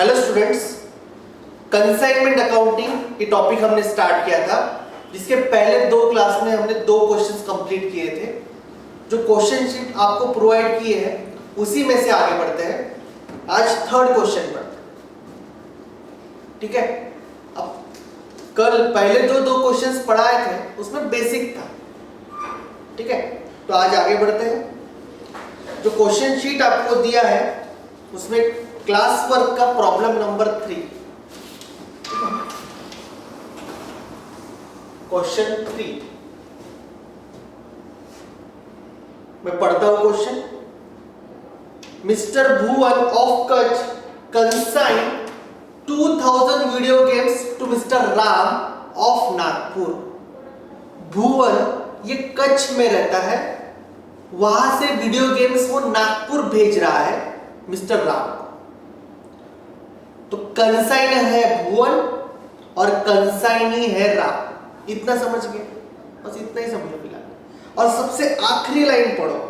Hello students, consignment accounting ये topic हमने start किया था, जिसके पहले दो क्लास में हमने दो क्वेश्चंस कंप्लीट किए थे। जो क्वेश्चन शीट आपको प्रोवाइड किए हैं उसी में से आगे बढ़ते हैं। आज थर्ड क्वेश्चन पढ़ते हैं, ठीक है। अब कल पहले जो दो क्वेश्चंस पढ़ाए थे उसमें बेसिक था, ठीक है। तो आज आगे बढ़ते हैं। जो क्वेश्चन शीट आपको दिया है उसमें क्लास वर्क का प्रॉब्लम नंबर 3, क्वेश्चन 3 मैं पढ़ता हूं question. Mister Bhuvan of Kutch consign 2000 video games to mister Ram of Nagpur. Bhuvan ये कच्छ में रहता है, वहां से वीडियो गेम्स वो नागपुर भेज रहा है मिस्टर राम। तो कंसाइन है भुवन और कंसाइनी है राम। इतना समझ गए, बस इतना ही समझो फिलहाल। और सबसे आखिरी लाइन पढ़ो।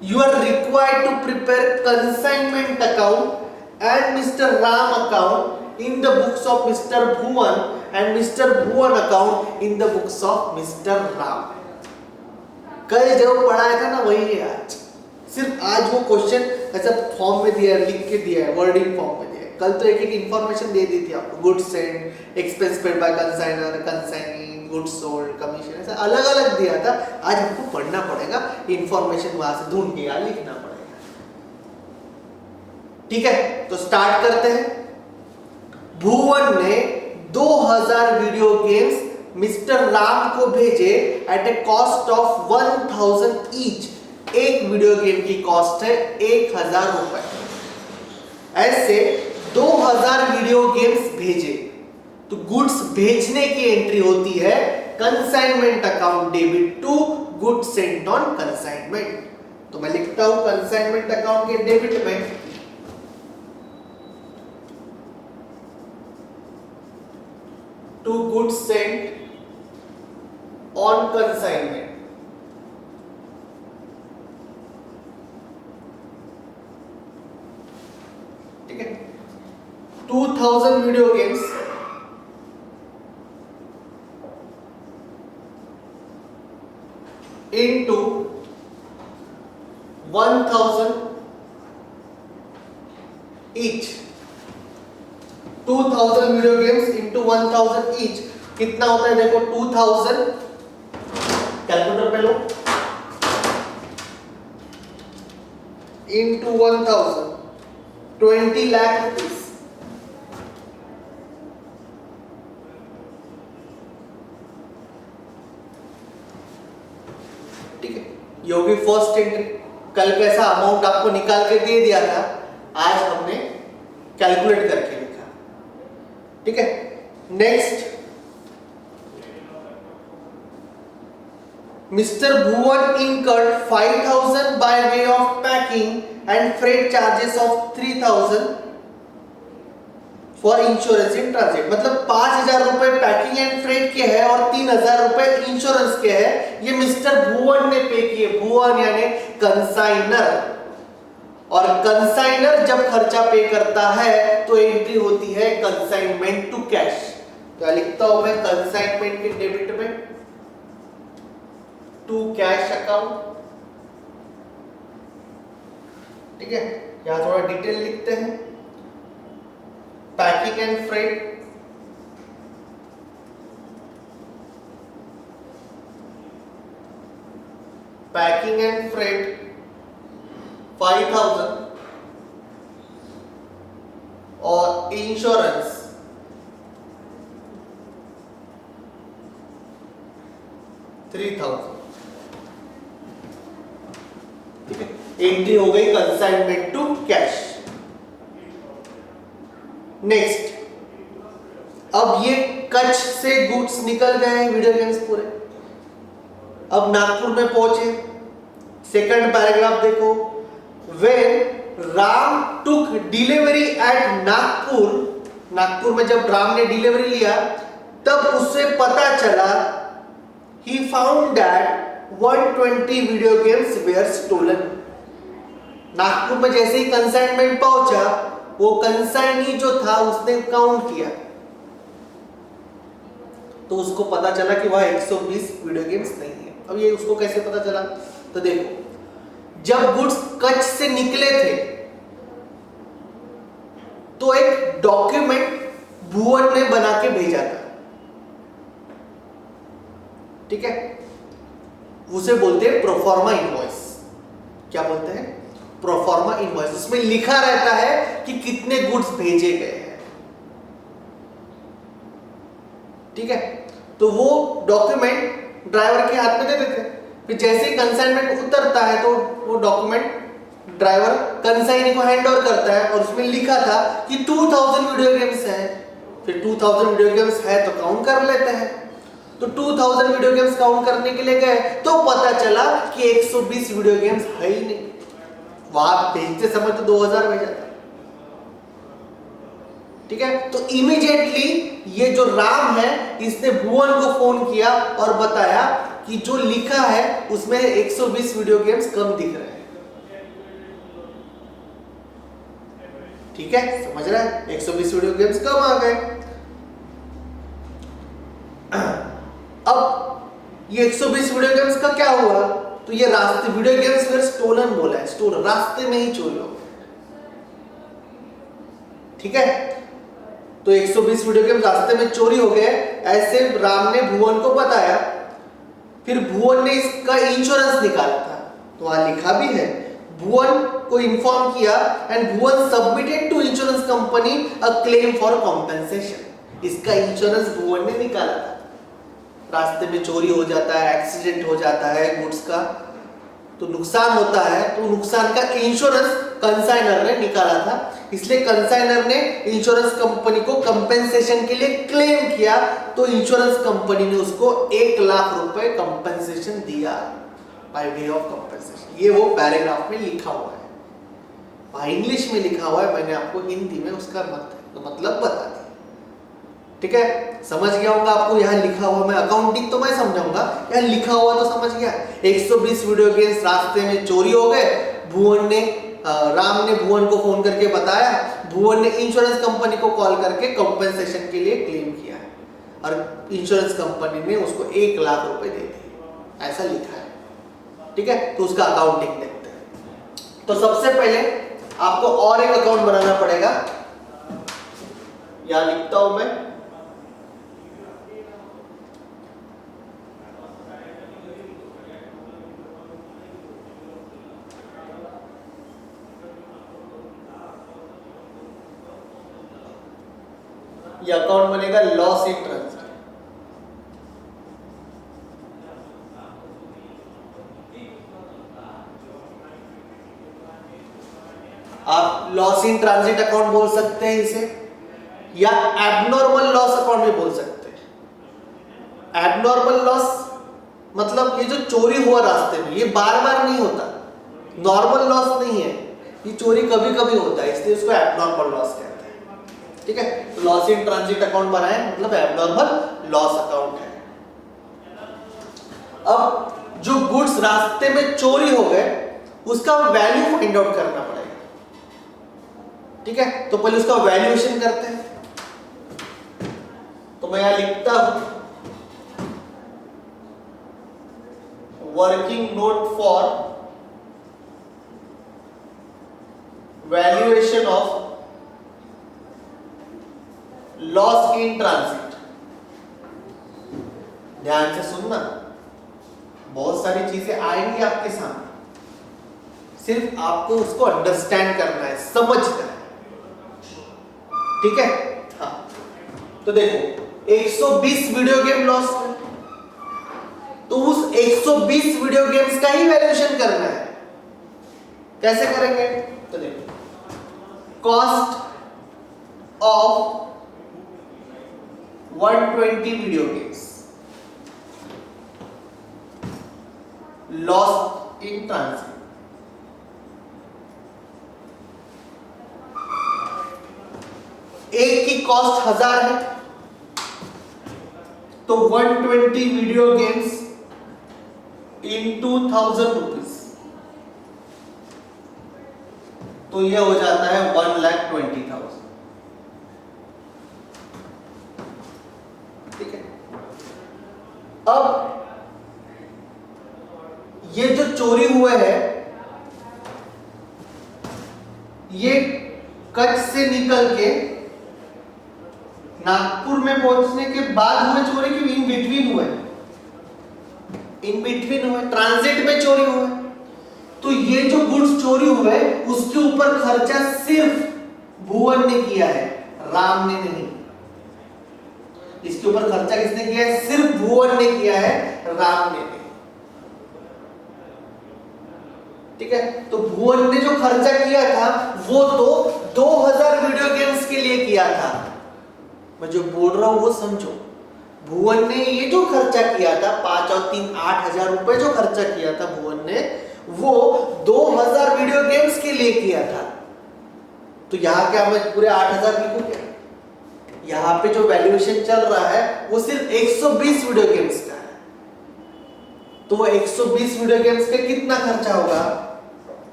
You are required to prepare consignment account and mister Ram account in the books of mister Bhuvan and mister Bhuvan account in the books of mister Ram. कल जो पढ़ाया था ना वही है आज, सिर्फ आज वो क्वेश्चन ऐसा फॉर्म में दिया है, लिख के दिया है, वर्डिंग फॉर्म में दिया है। कल तो एक एक इंफॉर्मेशन दे दी थी आपको, goods send, expense paid by consigner, consigning, goods sold, commission, ऐसा अलग अलग दिया था। आज हमको पढ़ना पड़ेगा, इंफॉर्मेशन वहां से ढूंढ के यहाँ लिखना पड़ेगा, ठीक है। तो स्टार्ट करते हैं। भुवन ने 2000 वीडियो गेम्स मिस्टर राम को भेजे at a cost of 1000 each. एक वीडियो गेम की कॉस्ट है 1000 रुपए। ऐसे 2000 वीडियो गेम्स भेजे तो गुड्स भेजने की एंट्री होती है consignment account debit to goods sent on consignment. तो मैं लिखता हूं कंसाइनमेंट अकाउंट के डेबिट में to goods sent on consignment. ठीक है, 2000 video games into 1000 each। 2000 video games into 1000 each कितना होता है देखो। 2000 कैलकुलेटर पे लो, into 1000 20 लाख रुपीस। ठीक है, ये होगी फर्स्ट एंट्री। कल कैसा अमाउंट आपको निकाल के दे दिया था, आज हमने कैलकुलेट करके लिखा, ठीक है। Next, mister Bhuvan incurred 5000 by way of packing and freight charges of 3000 for insurance in transit। मतलब 5000 रुपए पैकिंग एंड फ्रेट के है और 3000 रुपए इंश्योरेंस के है। ये मिस्टर भुवन ने पे किए। भुवन यानी कंसाइनर, और कंसाइनर जब खर्चा पे करता है तो एंट्री होती है कंसाइनमेंट टू कैश। तो लिखता हूं मैं कंसाइनमेंट के डेबिट में टू कैश अकाउंट, ठीक है। यहां थोड़ा डिटेल लिखते हैं। Packing and freight, packing and freight 5000 और इंश्योरेंस 3000, ठीक है। एंट्री हो गई कंसाइनमेंट टू कैश। नेक्स्ट, अब ये कच्छ से गुड्स निकल गए हैं वीडियो गेम्स पूरे, अब नागपुर में पहुंचे। सेकंड पैराग्राफ देखो। When Ram took delivery at Nagpur, Nagpur में जब राम ने डिलीवरी लिया तब उसे पता चला, he found that 120 video games were stolen। Nagpur में जैसे ही कंसाइनमेंट पहुंचा वो कंसाइनी जो था उसने काउंट किया, तो उसको पता चला कि वह 120 वीडियो गेम्स नहीं है। अब ये उसको कैसे पता चला? तो देखो, जब गुड्स कच्छ से निकले थे तो एक डॉक्यूमेंट भुवन ने बना के भेजा था, ठीक है? उसे बोलते हैं प्रोफॉर्मा इनवॉइस। क्या बोलते हैं? Proforma invoice. उसमें लिखा रहता है कि कितने गुड्स भेजे गए हैं, ठीक है? तो वो डॉक्यूमेंट ड्राइवर के हाथ में दे देते हैं। फिर जैसे ही कंसाइनमेंट उतरता है तो वो डॉक्यूमेंट ड्राइवर कंसाइनी को हैंड ओवर करता है, और उसमें लिखा था कि 2000 वीडियो गेम्स है। फिर 2000 वीडियो गेम्स है तो काउंट कर लेते हैं। तो 2000 वीडियो गेम्स काउंट करने के लिए गए तो पता चला कि 120 वीडियो गेम्स है ही नहीं। वहां भेजते समय तो 2000 भेजा था, ठीक है? तो इमीडिएटली ये जो राम है इसने भुवन को फोन किया और बताया कि जो लिखा है उसमें 120 वीडियो गेम्स कम दिख रहे हैं, ठीक है? समझ रहा है? 120 वीडियो गेम्स कम आ गए। अब ये 120 वीडियो गेम्स का क्या हुआ? तो ये रास्ते वीडियो गेम्स फिर स्टोलन बोला है, स्टोलन, रास्ते में ही चोरी हो गए, ठीक है? तो 120 वीडियो गेम रास्ते में चोरी हो गए, ऐसे राम ने भुवन को बताया। फिर भुवन ने इसका इंश्योरेंस निकाला था, तो वहां लिखा भी है, भुवन को इन्फॉर्म किया and Bhuvan submitted to insurance company a claim for compensation. इसका इंश्योरेंस भुवन ने निकाला था। रास्ते में चोरी हो जाता है, एक्सीडेंट हो जाता है गुड्स का, तो नुकसान होता है, तो नुकसान का इंश्योरेंस कंसाइनर ने निकाला था। इसलिए कंसाइनर ने इंश्योरेंस कंपनी को कंपेंसेशन के लिए क्लेम किया, तो इंश्योरेंस कंपनी ने उसको 1 लाख रुपए कंपेंसेशन दिया बाय वे ऑफ कंपेंसेशन। ये वो पैराग्राफ में लिखा हुआ है, वहां इंग्लिश में लिखा हुआ है, मैंने आपको हिंदी में उसका मतलब बता दिया, ठीक है? समझ गया होगा आपको? यहाँ लिखा हुआ, मैं अकाउंटिंग तो मैं समझाऊंगा, यहाँ लिखा हुआ तो समझ गया। 120 वीडियो गेम्स रास्ते में चोरी हो गए, भुवन ने राम ने भुवन को फोन करके बताया, भुवन ने इंश्योरेंस कंपनी को कॉल करके कंपेंसेशन के लिए क्लेम किया है, और इंश्योरेंस कंपनी ने उसको 1 लाख रुपए दे दिए, ऐसा लिखा है, ठीक है? तो उसका अकाउंटिंग देखते हैं। तो सबसे पहले आपको और एक अकाउंट बनाना पड़ेगा, यहां लिखता हूं मैं, ये अकाउंट बनेगा लॉस इन ट्रांजिट। आप लॉस इन ट्रांजिट अकाउंट बोल सकते हैं इसे, या एबनॉर्मल लॉस अकाउंट भी बोल सकते हैं। एबनॉर्मल लॉस मतलब ये जो चोरी हुआ रास्ते में, ये बार बार नहीं होता, नॉर्मल लॉस नहीं है, ये चोरी कभी कभी होता है, इसलिए उसको एबनॉर्मल लॉस कहते हैं, ठीक है? तो लॉस इन ट्रांजिट अकाउंट बनाए मतलब एबनॉर्मल लॉस अकाउंट है। अब जो गुड्स रास्ते में चोरी हो गए उसका वैल्यू फाइंड आउट करना पड़ेगा, ठीक है? तो पहले उसका वैल्यूएशन करते हैं। तो मैं यहां लिखता हूं, working note for valuation of loss in transit. ध्यान से सुनना, बहुत सारी चीजें आएंगी आपके सामने, सिर्फ आपको उसको अंडरस्टैंड करना है, समझना है, ठीक है? हाँ, तो देखो 120 वीडियो गेम लॉस है, तो उस 120 वीडियो गेम्स का ही वैल्यूएशन करना है। कैसे करेंगे? तो देखो, cost of 120 video games loss in transit, एक की कॉस्ट 1000 है, तो 120 वीडियो गेम्स इन 2000 रुपीज, तो ये हो जाता है 1,20,000। ठीक है, अब ये जो चोरी हुए हैं ये कच्छ से निकल के नागपुर में पहुंचने के बाद हुए चोरी की इन बिटवीन हुए? इन बिटवीन हुए, ट्रांजिट में चोरी हुए। तो ये जो गुड्स चोरी हुए उसके ऊपर खर्चा सिर्फ भुवन ने किया है, राम ने नहीं। इसके ऊपर खर्चा किसने किया है? सिर्फ भुवन ने किया है, राम ने नहीं। ठीक है, तो भुवन ने जो खर्चा किया था वो तो 2000 वीडियो गेम्स के लिए किया था। मैं जो बोल रहा हूं वो समझो। भुवन ने ये जो खर्चा किया था 5 और 3 8,000 रुपए जो खर्चा किया था भुवन ने, वो 2000 वीडियो गेम्स के लिए किया था। तो यहां क्या मैं पूरे 8,000 लिखूं क्या? यहां पे जो वैल्यूएशन चल रहा है वो सिर्फ 120 वीडियो गेम्स का है। तो वो 120 वीडियो गेम्स पे कितना खर्चा होगा?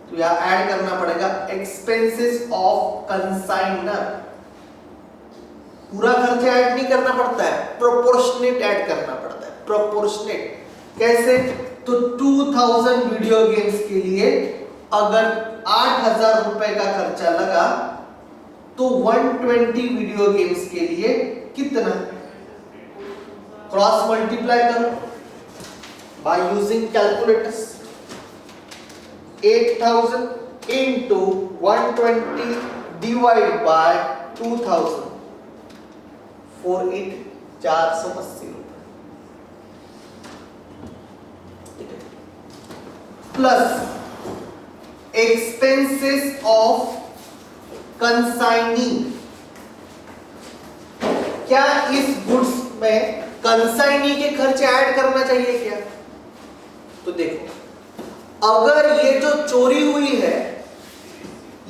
तो यहां ऐड करना पड़ेगा एक्सपेंसेस ऑफ कंसाइनर। पूरा खर्चा ऐड नहीं करना पड़ता है, प्रोपोर्शनेट ऐड करना पड़ता है। प्रोपोर्शनेट कैसे? तो 2000 वीडियो गेम्स के लिए अगर 8,000 रुपए का खर्चा लगा तो 120 वीडियो गेम्स के लिए कितना? क्रॉस मल्टीप्लाई करो by using calculators. 8,000 into 120 divide by 2000, 480 plus expenses of consigning. क्या इस गुड्स में कंसाइनी के खर्चे ऐड करना चाहिए क्या? तो देखो, अगर ये जो चोरी हुई है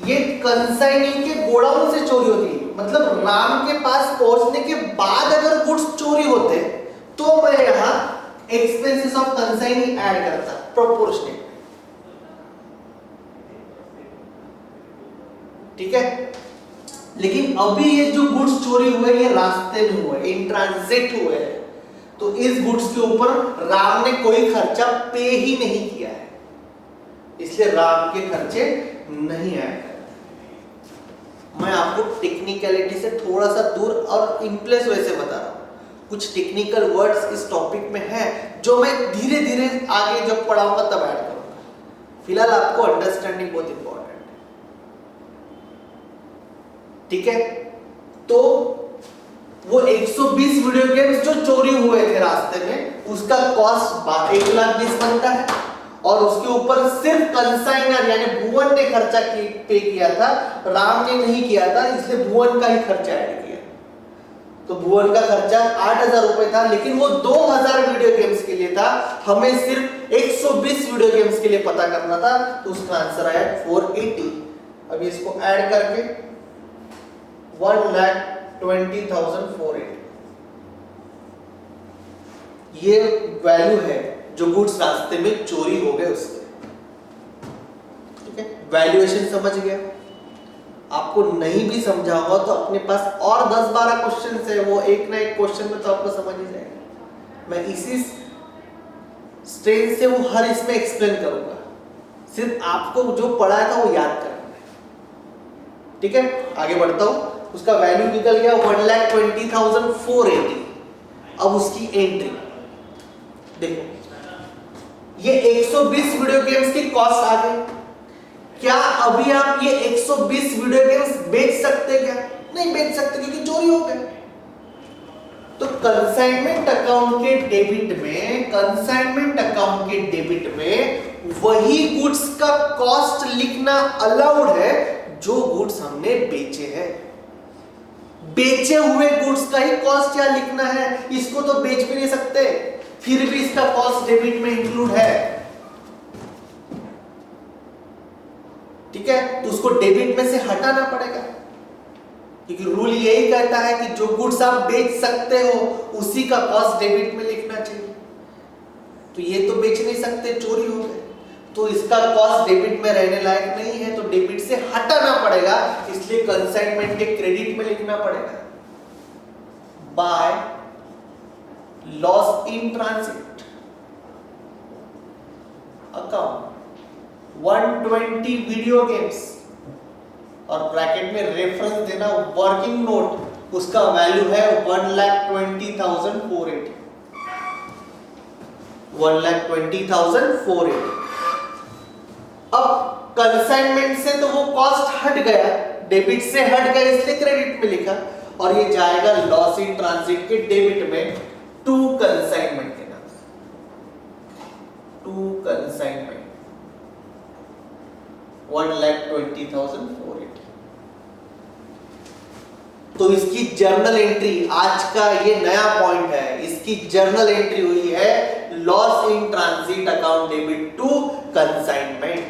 ये कंसाइनी के गोडाउन से चोरी होती है, मतलब राम के पास पहुंचने के बाद अगर गुड्स चोरी होते तो मैं यहां एक्सपेंसेस ऑफ कंसाइनी ऐड करता प्रोपोर्शनेट। ठीक है, लेकिन अभी ये जो गुड्स चोरी हुए ये रास्ते में हुए, इन ट्रांजिट हुए हैं, तो इस गुड्स के ऊपर राम ने कोई खर्चा पे ही नहीं किया है, इसलिए राम के खर्चे नहीं आए। मैं आपको टेक्निकलिटी से थोड़ा सा दूर और इंप्लेस वैसे बता रहा हूं। कुछ टेक्निकल वर्ड्स इस टॉपिक में है जो मैं धीरे धीरे आगे जब पढ़ाऊंगा तब ऐड करूंगा। फिलहाल आपको अंडरस्टैंडिंग बहुत इंपॉर्टेंट है। ठीक है, तो वो 120 वीडियो गेम्स जो चोरी हुए थे रास्ते में उसका कॉस्ट 1,20,000 बनता है, और उसके ऊपर सिर्फ कंसाइनर यानी भुवन ने खर्चा पे किया था, राम ने नहीं किया था, इसलिए भुवन का ही खर्चा ऐड किया। तो भुवन का खर्चा 8,000 रुपए था, लेकिन वो 2000 वीडियो गेम्स के लिए था, हमें सिर्फ 120 वीडियो गेम्स के लिए पता करना था, तो उसका आंसर आया 480। अब इसको ऐड करके 1,20,480 ये वैल्यू है जो गुड्स रास्ते में चोरी हो गए उसके। ठीक है, वैल्यूएशन समझ गया। आपको नहीं भी समझा होगा तो अपने पास और 10-12 क्वेश्चन है, वो एक ना एक क्वेश्चन में तो आपको समझ ही जाएगा। मैं इसी स्ट्रेन से वो हर इसमें एक्सप्लेन करूंगा, सिर्फ आपको जो पढ़ा था वो याद करना है। ठीक है, आगे बढ़ता हूं। उसका वैल्यू निकल गया 1,20,480। अब उसकी एंट्री देखो, ये 120 वीडियो गेम्स की कॉस्ट आ गई। क्या अभी आप ये 120 वीडियो गेम्स बेच सकते? क्या नहीं बेच सकते, क्योंकि चोरी हो गए। तो कंसाइनमेंट अकाउंट के डेबिट में वही गुड्स का कॉस्ट लिखना अलाउड है जो गुड्स हमने बेचे हैं। बेचे हुए गुड्स का ही कॉस्ट क्या लिखना है, इसको तो बेच भी नहीं सकते, फिर भी इसका कॉस्ट डेबिट में इंक्लूड है। ठीक है, तो उसको डेबिट में से हटाना पड़ेगा, क्योंकि रूल यही कहता है कि जो गुड्स आप बेच सकते हो उसी का कॉस्ट डेबिट में लिखना चाहिए। तो ये तो बेच नहीं सकते, चोरी हो गए, तो इसका कॉस्ट डेबिट में रहने लायक नहीं है, तो डेबिट से हटाना पड़ेगा, इसलिए कंसाइनमेंट के क्रेडिट में लिखना पड़ेगा by loss in transit account 120 video games, और ब्रैकेट में रेफरेंस देना वर्किंग नोट, उसका वैल्यू है 1,20,480 1,20,480। अब कंसाइनमेंट से तो वो कॉस्ट हट गया, डेबिट से हट गया, इसलिए क्रेडिट में लिखा, और ये जाएगा लॉस इन ट्रांजिट के डेबिट में टू कंसाइनमेंट के नाम, टू कंसाइनमेंट 1,20,480। तो इसकी जर्नल एंट्री, आज का ये नया पॉइंट है, इसकी जर्नल एंट्री हुई है loss in transit account debit to consignment,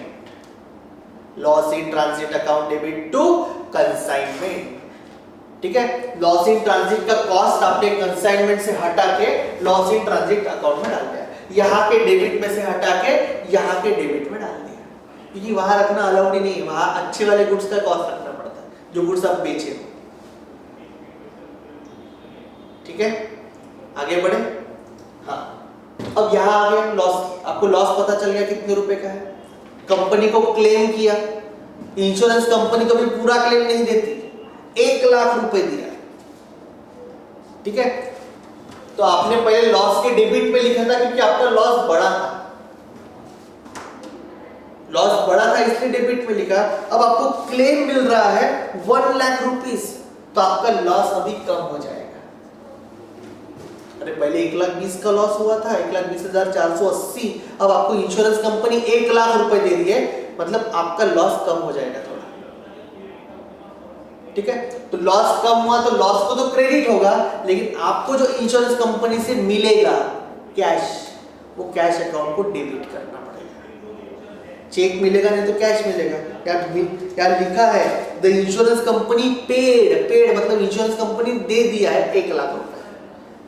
loss in transit account debit to consignment. ठीक है, लॉस इन ट्रांजिट का कॉस्ट आपने कंसाइनमेंट से हटा के लॉस इन ट्रांजिट अकाउंट में डाल दिया, यहां के डेबिट में से हटा के यहां के डेबिट में डाल दिया, क्योंकि वहां रखना अलाउड ही नहीं है, वहां अच्छे वाले गुड्स का कॉस्ट रखना पड़ता है, जो गुड्स आप बेचे हो। ठीक है, आगे बढ़े। हाँ, अब यहां आ गया लॉस, आपको लॉस पता चल गया कितने रुपए का है, कंपनी को क्लेम किया, इंश्योरेंस कंपनी कभी पूरा क्लेम नहीं देती, 1,00,000 रुपए दिया। ठीक है, तो आपने पहले लॉस के डेबिट में लिखा था क्योंकि आपका लॉस बढ़ा था, लॉस बढ़ा था इसलिए डेबिट में लिखा। अब आपको क्लेम मिल रहा है 1,00,000 रुपीस, तो आपका लॉस अभी कम हो जाएगा। अरे पहले 1,20,000 का लॉस हुआ था, 1,20,480, अब आपको इंश्योरेंस कंपनी 1,00,000 रुपए दे रही है, मतलब आपका लॉस कम हो जाएगा थोड़ा। ठीक है, तो लॉस कम हुआ तो लॉस को तो क्रेडिट होगा, लेकिन आपको जो इंश्योरेंस कंपनी से मिलेगा कैश, वो कैश अकाउंट को डेबिट करना पड़ेगा। चेक मिलेगा नहीं तो कैश मिलेगा। यार लिखा है द इंश्योरेंस कंपनी पेड मतलब इंश्योरेंस कंपनी दे दिया है 1,00,000 रुपए,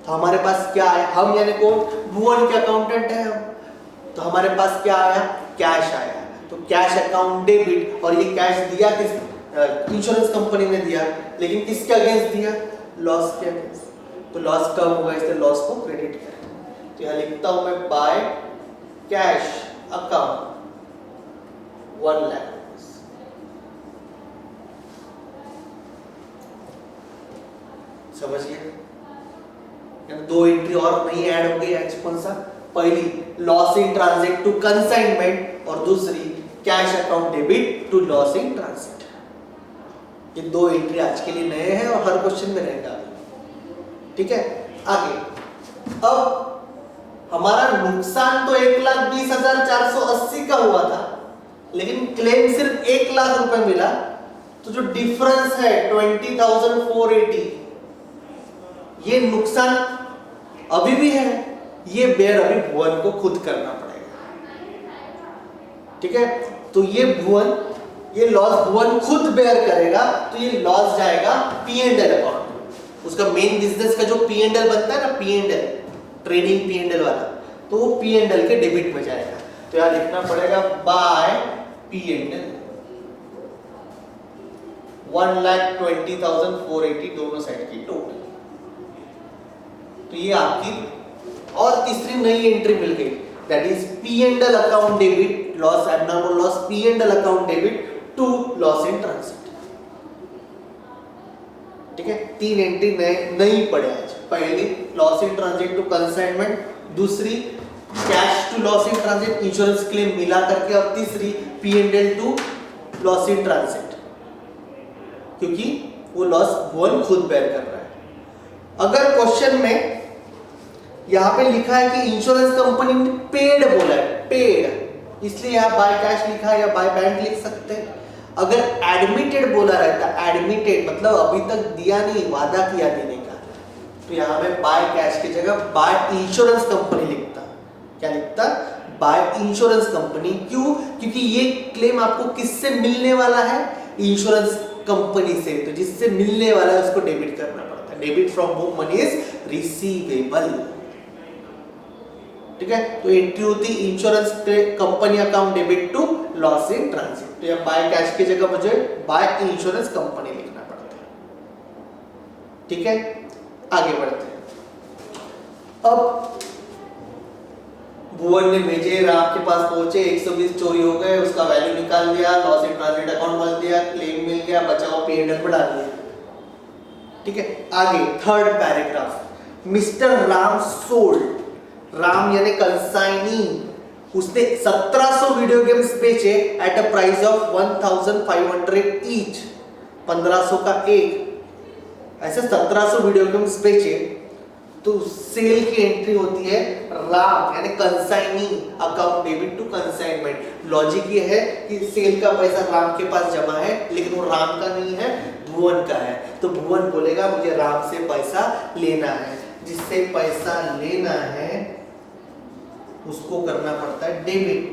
तो हमारे पास क्या है, हम यानी कौन, भुवन के अकाउंटेंट है हम, तो हमारे पास क्या आया, कैश आया, तो कैश अकाउंट डेबिट, और ये कैश दिया किस, इंश्योरेंस कंपनी ने दिया, लेकिन किसके अगेंस्ट दिया, लॉस के अगेंस्ट, तो लॉस कम होगा, इसलिए लॉस को क्रेडिट करें। तो यहां लिखता हूं मैं बाय कैश अकाउंट 1,00,000। समझ गए, दो एंट्री और नहीं ऐड हो गई, कौन सा, पहली loss in transit to consignment और दूसरी cash account debit to loss in transit. ये दो एंट्री आज के लिए नए हैं और हर क्वेश्चन में रहेगा। ठीक है, आगे। अब हमारा नुकसान तो 1,20,480 का हुआ था, लेकिन क्लेम सिर्फ 1,00,000 रुपए मिला, तो जो डिफरेंस है 20,480, ये नुकसान अभी भी है, ये बेयर अभी भुवन को खुद करना पड़ेगा। ठीक है, तो ये लॉस भुवन खुद बेयर करेगा, तो ये लॉस जाएगा P&L अकाउंट, उसका मेन बिजनेस का जो P&L बनता है ना, P&L ट्रेडिंग P&L वाला, तो वो P&L के डेबिट में जाएगा। तो यहां लिखना पड़ेगा बाय P&L 1,20,480 दोनों साइड की टोटल। तो ये आपकी और तीसरी नई एंट्री मिल गई, that is P&L account debit, loss abnormal loss P&L account debit to loss in transit. ठीक है, तीन एंट्री नई पड़े आज, पहली loss in transit to consignment, दूसरी cash to loss in transit insurance claim मिला करके, और तीसरी P&L to loss in transit, क्योंकि वो लॉस भुवन खुद बेयर कर रहा है। अगर क्वेश्चन में यहां पे लिखा है कि इंश्योरेंस कंपनी ने पेड बोला है, पेड, इसलिए यहां बाय कैश लिखा है या बाय बैंक लिख सकते हैं। अगर एडमिटेड बोला रहता, एडमिटेड मतलब अभी तक दिया नहीं, वादा किया देने का, तो यहां मैं बाय कैश की जगह बाय इंश्योरेंस कंपनी लिखता। क्या लिखता, बाय इंश्योरेंस कंपनी। क्यों, क्योंकि ये क्लेम आपको किससे मिलने वाला है, इंश्योरेंस कंपनी से, तो जिससे मिलने वाला है उसको डेबिट करना पड़ता है। Debit from home money is receivable. ठीक है, तो एंट्री होती है insurance company account debit to loss in transit. तो यहाँ बाय कैश की जगह मुझे बाय इंश्योरेंस कंपनी लिखना पड़ता है। ठीक है, आगे बढ़ते हैं। अब भुवन ने भेजे, राम के पास पहुंचे, 120 चोरी हो गए, उसका वैल्यू निकाल दिया, लॉस इन ट्रांजिट अकाउंट खोल दिया, क्लेम मिल गया, बचा हुआ P&L में डाल दिया। ठीक है, आगे third paragraph, mister Ram sold, Ram यानी कंसाइनी, उसने 1700 वीडियो गेम्स बेचे at a price of 1500 each, 1500 का एक, ऐसे 1700 वीडियो गेम्स बेचे। तो सेल की एंट्री होती है राम यानी consignee account debit to consignment. Logic ये है कि सेल का पैसा राम के पास जमा है, लेकिन वो राम का नहीं है, भुवन का है। तो भुवन बोलेगा मुझे राम से पैसा लेना है, जिससे पैसा लेना है उसको करना पड़ता है डेबिट,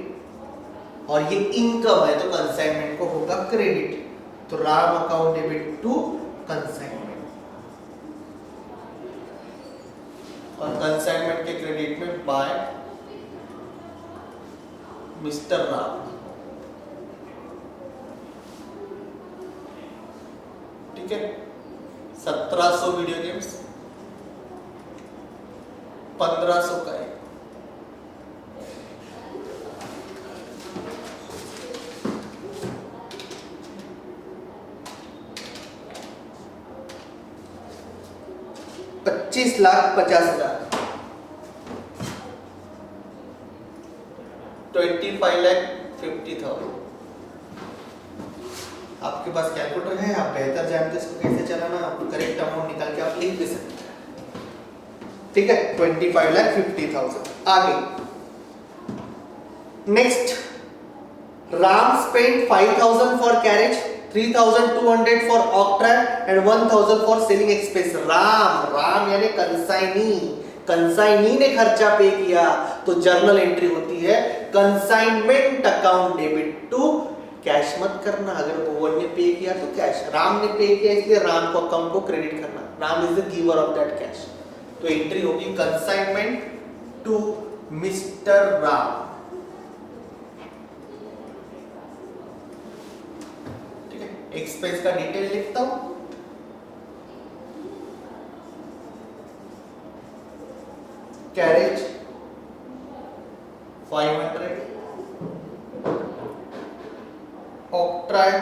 और ये इनकम है तो कंसाइनमेंट को होगा क्रेडिट। तो Ram account debit to consignment, और कंसाइनमेंट के क्रेडिट में बाय मिस्टर राम। ठीक है, 1700 वीडियो गेम्स, 1500 का है। $25,50,000, 25,50,000। आपके पास कैलकुलेटर है, आप बेहतर जानते हैं इसको कैसे चलाना, आप करेक्ट अमाउंट निकाल के आप लिख दे सकते हैं। ठीक है, 25,50,000। आगे next, Ram spend 5,000 for carriage, 3,200 for octroi and 1,000 for selling expense. Ram यानी कंसाइनी ने खर्चा पे किया, तो जर्नल एंट्री होती है consignment account debit to cash मत करना। अगर भुवन ने पे किया तो कैश, राम ने पे किया इसलिए राम को अकाउंट को क्रेडिट करना, Ram is the giver of that cash. तो एंट्री होगी कंसाइनमेंट टू मिस्टर राम। ठीक है, एक्सपेंस का डिटेल लिखता हूं, कैरेज 500, ऑक्ट्रैक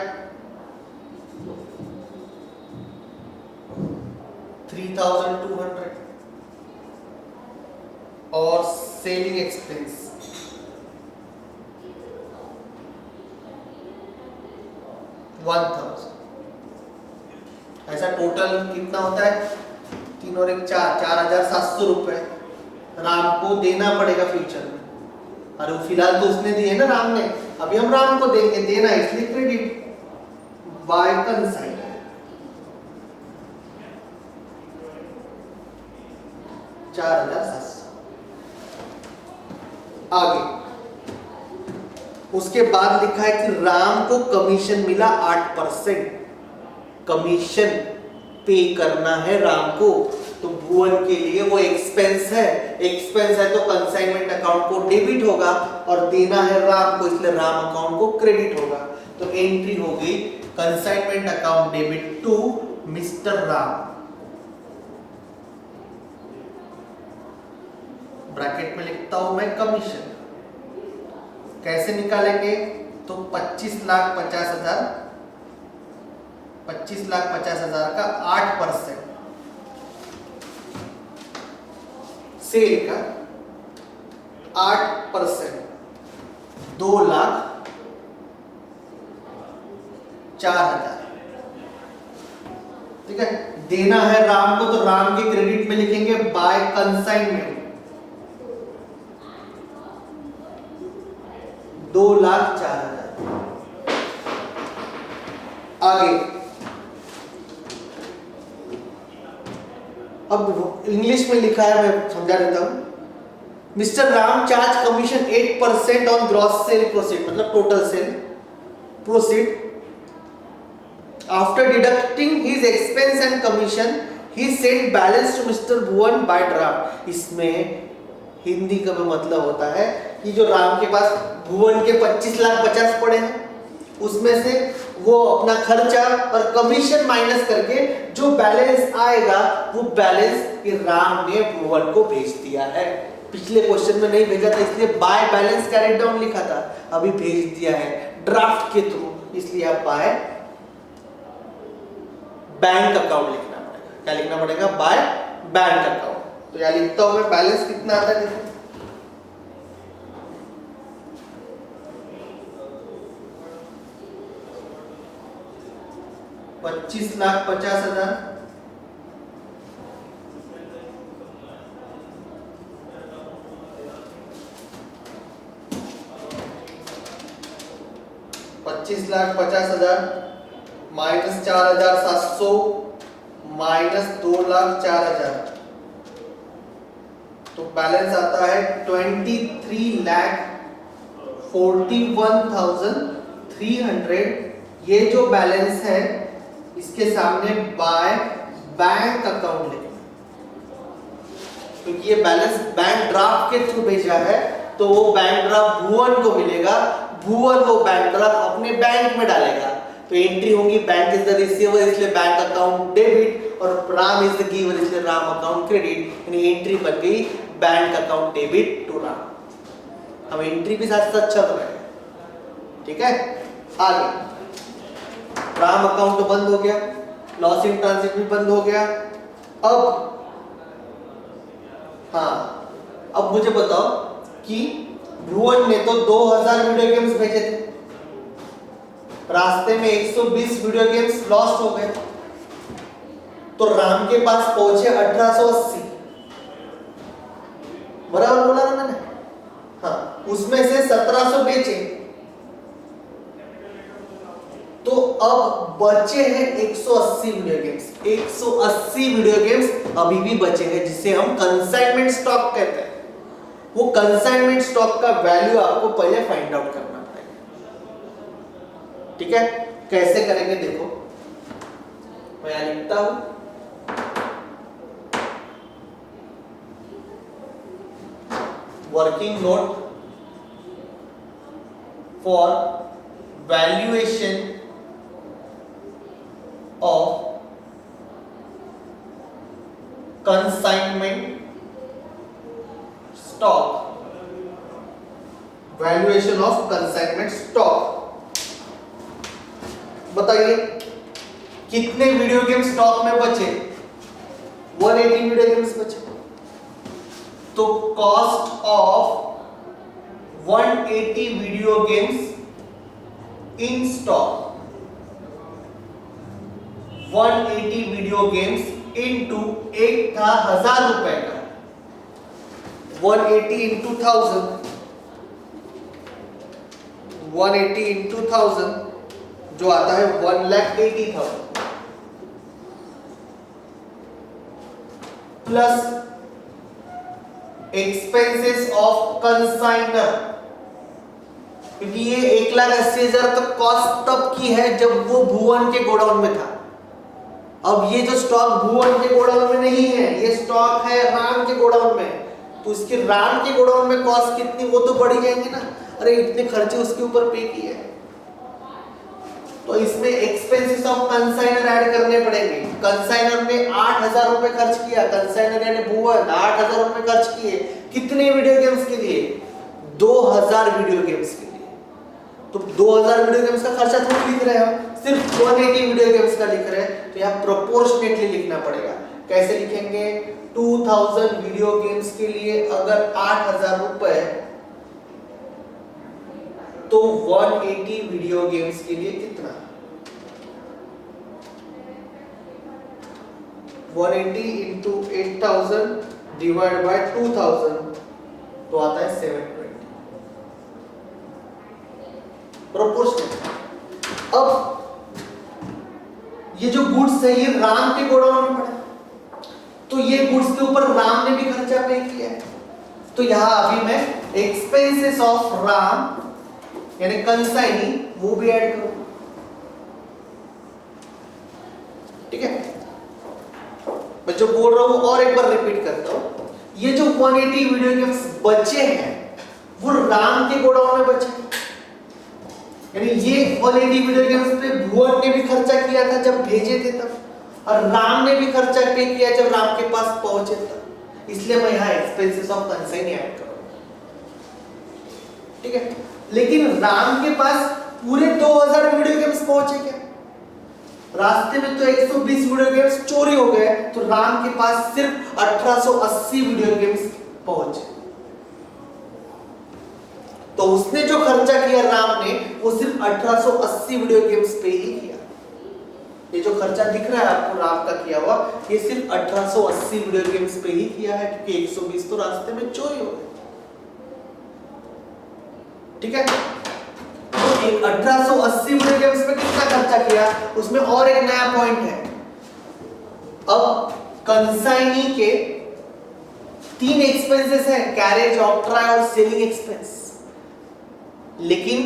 3,200 और सेलिंग एक्सपेंस 1,000। ऐसा टोटल कितना होता है? 3 और 1 4, 4,700 रुपए राम को देना पड़ेगा फ्यूचर में। अरे फिलहाल तो उसने दिए ना राम ने, अभी हम राम को देंगे, देना इसलिए क्रेडिट बाय कंसाइन। 4,700। आगे उसके बाद लिखा है कि राम को कमीशन मिला 8%, कमीशन पे करना है राम को। तो भुवन के लिए वो एक्सपेंस है तो कंसाइनमेंट अकाउंट को डेबिट होगा और देना है राम को, इसलिए राम अकाउंट को क्रेडिट होगा। तो एंट्री होगी consignment account debit to mister Ram, bracket में लिखता हूं मैं कमीशन। कैसे निकालेंगे? तो 25,50,000, 25,50,000 का 8%, सेल का 8%, 2,04,000। ठीक है, देना है राम को तो राम के क्रेडिट में लिखेंगे बाय कंसाइनमेंट 2,04,000। आगे अब इंग्लिश में लिखा है, मैं समझा देता हूं। Mister Ram charge commission 8% on gross sale proceed, मतलब total sale proceed. After deducting his expense and commission he send balance to Mister Bhuvan by draft. इसमें हिंदी का भी मतलब होता है कि जो राम के पास भुवन के 25,50,000 पड़े हैं, उसमें से वो अपना खर्चा और कमीशन माइनस करके जो बैलेंस आएगा वो बैलेंस ये राम ने भुवन को भेज दिया है। पिछले क्वेश्चन में नहीं भेजा था इसलिए बाय बैलेंस कैरिड डाउन लिखा था, अभी भेज दिया है ड्राफ्ट के थ्रू, इसलिए आप बाय बैंक अकाउंट लिखना पड़ेगा। क्या लिखना पड़ेगा? By bank account. तो यहां लिखता हूं मैं बैलेंस कितना आता है, 25,50,000 25,50,000 माइनस 4,700 माइनस 2,04,000, तो बैलेंस आता है 23,41,300। ये जो बैलेंस है इसके सामने बाय बैंक अकाउंट लिखना, क्योंकि ये बैलेंस बैंक ड्राफ्ट के थ्रू भेजा है तो वो बैंक ड्राफ्ट भुवन को मिलेगा, भुवन वो बैंक ड्राफ्ट अपने बैंक में डालेगा। तो एंट्री होगी बैंक इज द रिसीवर इसलिए बैंक अकाउंट डेबिट, और राम इज द गिवर इसलिए राम अकाउंट क्रेडिट, यानी एंट्री बन गई bank account debit to Ram. हम एंट्री भी साथ साथ चल रहे हैं, ठीक है। आगे राम अकाउंट तो बंद हो गया, लॉस इन ट्रांजिट भी बंद हो गया। अब अब मुझे बताओ कि भुवन ने तो 2000 वीडियो गेम्स भेजे थे, रास्ते में 120 वीडियो गेम्स लॉस्ट हो गए, तो राम के पास पहुंचे 1880, बराबर बोला ना मैंने? उसमें से 1700 बेचे, तो अब बचे हैं 180 वीडियो गेम्स। 180 वीडियो गेम्स अभी भी बचे हैं, जिसे हम कंसाइनमेंट स्टॉक कहते हैं। वो कंसाइनमेंट स्टॉक का वैल्यू आपको पहले फाइंड आउट करना पड़ेगा, ठीक है। कैसे करेंगे देखो, मैं यहां लिखता हूं working note for valuation of consignment stock, valuation of consignment stock. बताइए कितने वीडियो गेम स्टॉक में बचे? 180 वीडियो गेम्स बचे, तो cost of 180 video games in stock, 180 video games into एक था 1000 रुपए का, 180 इंटू 1000, 180 इंटू 1000 जो आता है 1,80,000 प्लस एक्सपेंसेस ऑफ कंसाइनर, क्योंकि ये 1,80,000 तक कॉस्ट तब की है जब वो भुवन के गोडाउन में था। अब ये जो स्टॉक भुवन के गोडाउन में नहीं है, ये स्टॉक है राम के गोडाउन में, तो इसके राम के गोडाउन में कॉस्ट कितनी, वो तो बढ़ी जाएंगे ना। अरे इतने खर्चे उसके ऊपर पे किए, तो इसमें एक्सपेंसेस ऑफ कंसाइनर ऐड करने पड़ेंगे। कंसाइनर ने 8,000 रुपए खर्च किया, कंसाइनर यानी भुवन 8,000 रुपए खर्च किए, कितने वीडियो गेम्स के लिए? 2000 वीडियो गेम्स के लिए। तो 2000 वीडियो गेम्स का खर्चा थोड़ी लिख रहे हैं हम, सिर्फ 180 वीडियो गेम्स का लिख रहे हैं, तो यहाँ प्रोपोर्शनेटली लिखना पड़ेगा। कैसे लिखेंगे? 2000 वीडियो गेम्स के लिए अगर 8,000 रुपए, तो 180 वीडियो गेम्स के लिए कितना? 180 इंटू 8,000 डिवाइड बाय 2000 तो आता है 720 प्रोपोर्शनल। अब ये जो गुड्स है ये राम के गोडाउन में पड़ा, तो ये गुड्स के ऊपर राम ने भी खर्चा पे किया है, तो यहां अभी मैं एक्सपेंसेस ऑफ राम यानी कंसाइनी वो भी ऐड करूंगा, ठीक है। मैं जो बोल रहा हूं और एक बार रिपीट करता हूं, ये जो 180 वीडियो गेम्स बचे हैं वो राम के गोडाउन में बचे, यानी ये 180 वीडियो गेम्स पे भुवन ने भी खर्चा किया था जब भेजे थे तब, और राम ने भी खर्चा पे किया जब राम के पास पहुंचे तब, इसलिए मैं यहाँ एक्सपेंसेस ऑफ कंसाइन ऐड करूंगा, ठीक है। लेकिन राम के पास पूरे 2000 वीडियो गेम्स पहुंचे क्या? रास्ते में तो 120 वीडियो गेम्स चोरी हो गए, तो राम के पास सिर्फ 1880 वीडियो गेम्स पहुंचे। तो उसने जो खर्चा किया राम ने वो सिर्फ 1880 वीडियो गेम्स पे ही किया। ये जो खर्चा दिख रहा है आपको राम का किया हुआ, ये सिर्फ 1880 वीडियो गेम्स पे ही किया है, क्योंकि 120 तो रास्ते में चोरी हो गए, ठीक है। तो 1880 वीडियो गेम्स पे कितना खर्चा किया, उसमें और एक नया पॉइंट है। अब कंसाइनी के 3 एक्सपेंसेस हैं, कैरेज, ऑक्ट्राय और सेलिंग एक्सपेंस, लेकिन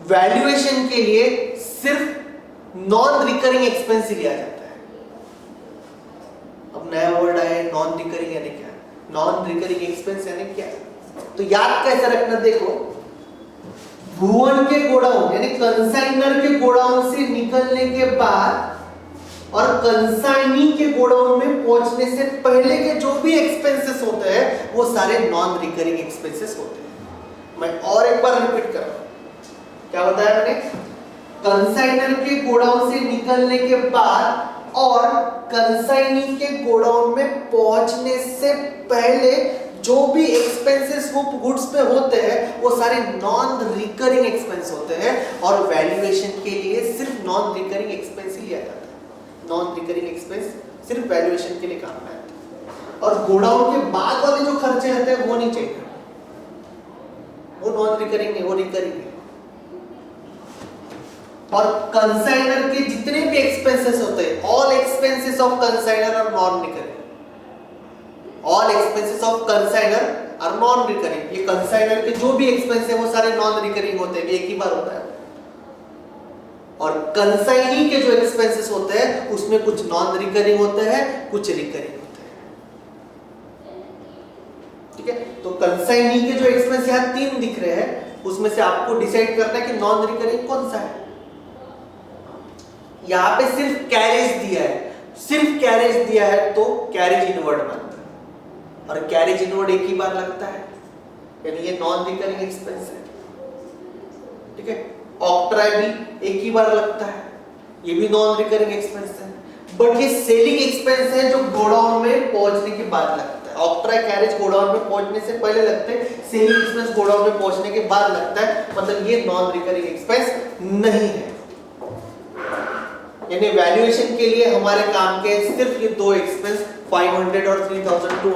वैल्यूएशन के लिए सिर्फ नॉन रिकरिंग एक्सपेंस ही लिया जाता है। अब नया वर्ड आया है नॉन रिकरिंग, यानी क्या? नॉन रिकरिंग एक्सपेंस यानी क्या? तो याद कैसे रखना, देखो भुवन के गोडाउन यानी कंसाइनर के गोडाउन से निकलने के बाद और कंसाइनी के गोडाउन में पहुंचने से पहले के जो भी एक्सपेंसेस होते हैं वो सारे नॉन रिकरिंग एक्सपेंसेस होते हैं। मैं और एक बार रिपीट कर रहा हूं, क्या बताया मैंने? कंसाइनर के गोडाउन से निकलने के बाद और कंसाइनी के गोडाउन में पहुंचने से पहले जो भी एक्सपेंसेस वो गुड्स पे होते हैं वो सारे नॉन रिकरिंग एक्सपेंस होते हैं, और वैल्यूएशन के लिए सिर्फ नॉन रिकरिंग एक्सपेंस ही लिया जाता है। नॉन रिकरिंग एक्सपेंस सिर्फ वैल्यूएशन के लिए काम में आता है, और गोडाउन के बाद वाले जो खर्चे रहते हैं वो नहीं चाहिए, वो नॉन रिकरिंग नहीं, वो रिकरिंग है। और कंसाइनर के जितने भी एक्सपेंसेस होते हैं, all expenses of consigner are non recurring, all expenses of consigner are non recurring. ये कंसाइनर के जो भी एक्सपेंस है वो सारे नॉन रिकरिंग होते हैं, एक ही बार होता है। और कंसाइनी के जो एक्सपेंसेस होते हैं उसमें कुछ नॉन रिकरिंग होते हैं, कुछ रिकरिंग होते हैं, ठीक है। तो कंसाइनी के जो एक्सपेंस यहाँ 3 दिख रहे हैं, उसमें से आपको डिसाइड करना है कि नॉन रिकरिंग कौन सा है। यहाँ पे सिर्फ कैरेज दिया है, सिर्फ कैरेज दिया है तो कैरेज इनवर्ड बनता है, और कैरेज इनवर्ड एक ही बार लगता है, यानी ये नॉन रिकरिंग एक्सपेंस है, ठीक है। ऑक्ट्राय भी एक ही बार लगता है, ये भी नॉन रिकरिंग एक्सपेंस है। बट ये सेलिंग एक्सपेंस है जो गोडाउन में पहुंचने के बाद लगता है। ऑक्ट्राय कैरेज गोडाउन में पहुंचने से पहले लगते हैं, सेलिंग एक्सपेंस गोडाउन में पहुंचने के बाद लगता है, मतलब ये नॉन रिकरिंग एक्सपेंस नहीं है। यानी वैल्यूएशन के लिए हमारे काम के सिर्फ ये 2 एक्सपेंस 500 और 3200,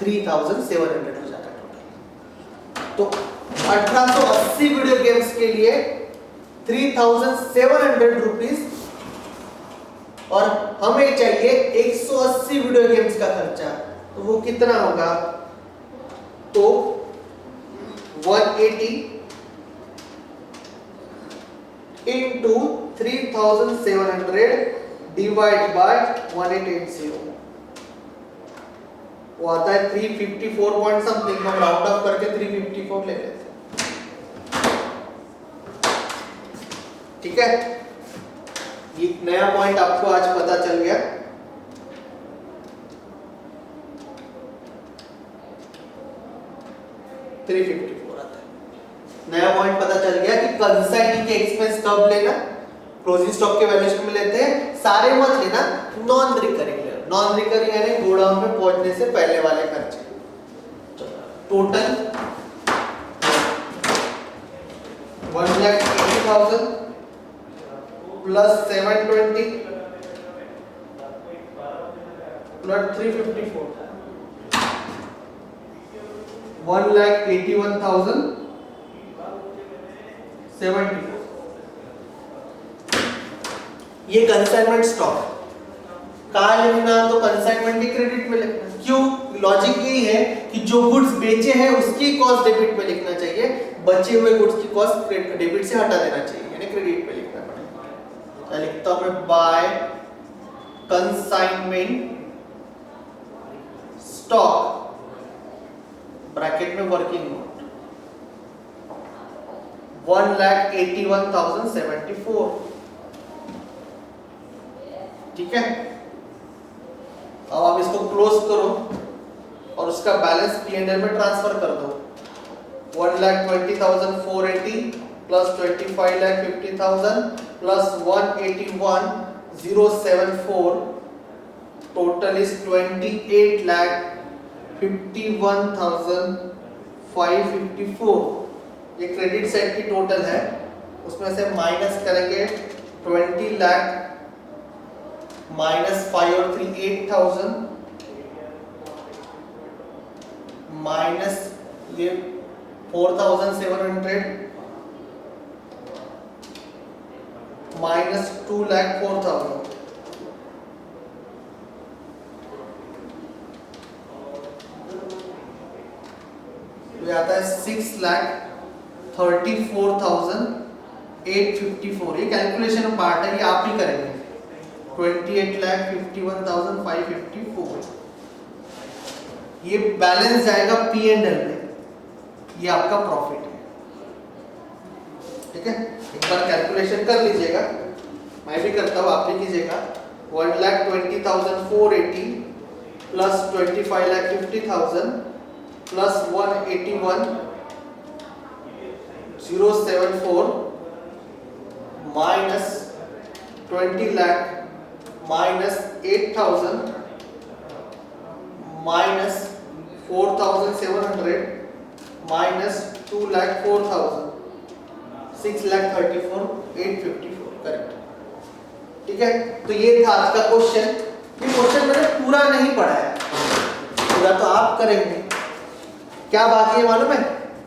3700 हो जाता है। तो 1880 वीडियो गेम्स के लिए 3700 रुपीज, और हमें चाहिए 180 वीडियो गेम्स का खर्चा, तो वो कितना होगा? तो 180 into 3700 डिवाइड बाय 1880, वो आता है 354 पॉइंट समथिंग, हम राउंड ऑफ करके 354 ले लेते हैं, ठीक है। ये नया पॉइंट आपको आज पता चल गया। नया पॉइंट पता चल गया कि कंसाइनी के एक्सपेंस कब लेना, क्लोजिंग स्टॉक के वैल्यूएशन में लेते हैं, सारे मत लेना, नॉन रिकरिंग लेना। नॉन रिकरिंग यानी गोडाउन में पहुंचने से पहले वाले खर्चे। Total 1,80,000 plus 720 plus 354, 1,81,074। ये कंसाइनमेंट स्टॉक कहाँ लिखना, तो कंसाइनमेंट के क्रेडिट में लिखना। क्यों? लॉजिक यही है कि जो गुड्स बेचे हैं उसकी कॉस्ट डेबिट में लिखना चाहिए, बचे हुए गुड्स की कॉस्ट डेबिट से हटा देना चाहिए, यानी क्रेडिट में लिखना पड़ेगा। लिखता हूं मैं बाय कंसाइनमेंट स्टॉक ब्रैकेट में वर्किंग नोट 1,81,074, ठीक है। अब आप इसको क्लोज करो और उसका बैलेंस P&L में ट्रांसफर कर दो। 1,20,480 प्लस 25,50,000 प्लस 181,074, टोटल इज 28,51,554। ये क्रेडिट साइड की टोटल है, उसमें से माइनस करेंगे 20 लाख माइनस 5 और 3 8,000 माइनस ये 4,700 माइनस 2,04,000 तो ये आता है 6,34,854। ये कैलकुलेशन पार्ट है, ये आप ही करेंगे। 28,51,554 ये बैलेंस जाएगा P&L में, ये आपका प्रॉफिट है, ठीक है। एक बार कैलकुलेशन कर लीजिएगा, मैं भी करता हूँ, आप भी कीजिएगा। 1,20,480 plus 25,50,000 plus 181,074 minus 20 lakh minus 8,000 minus 4,700 minus 2,04,000 6,34,854, correct, ठीक है। तो ये था आज का क्वेश्चन। ये क्वेश्चन मैंने पूरा नहीं पढ़ा है, पूरा तो आप करेंगे। क्या बाकी है मालूम है?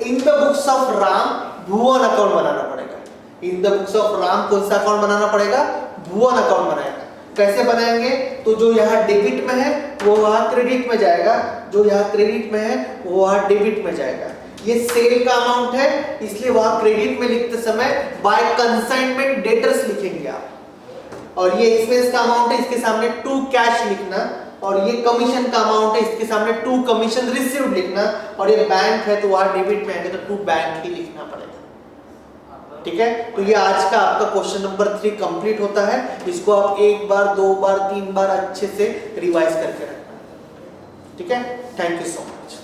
In the books of Ram Bhuvan account बनाना पड़ेगा। In the books of Ram कौन सा अकाउंट बनाना पड़ेगा? भुवन अकाउंट बनाएगा। कैसे बनाएंगे? तो जो यहाँ डेबिट में है वो वहां क्रेडिट में जाएगा, जो यहाँ क्रेडिट में है वो वहां डेबिट में जाएगा। ये सेल का अमाउंट है, इसलिए वहां क्रेडिट में लिखते समय बाय कंसाइनमेंट डेटर्स लिखेंगे आप, और ये एक्सपेंस का अमाउंट है, इसके सामने टू कैश लिखना, और ये कमीशन का अमाउंट है, इसके सामने टू कमीशन रिसीव्ड लिखना, और ये बैंक है तो वहां डेबिट में आएगा तो टू बैंक ही लिखना पड़ेगा, ठीक है। तो ये आज का आपका क्वेश्चन नंबर 3 कंप्लीट होता है। इसको आप एक बार, दो बार, 3 बार अच्छे से रिवाइज करके रखना, ठीक है। Thank you so much.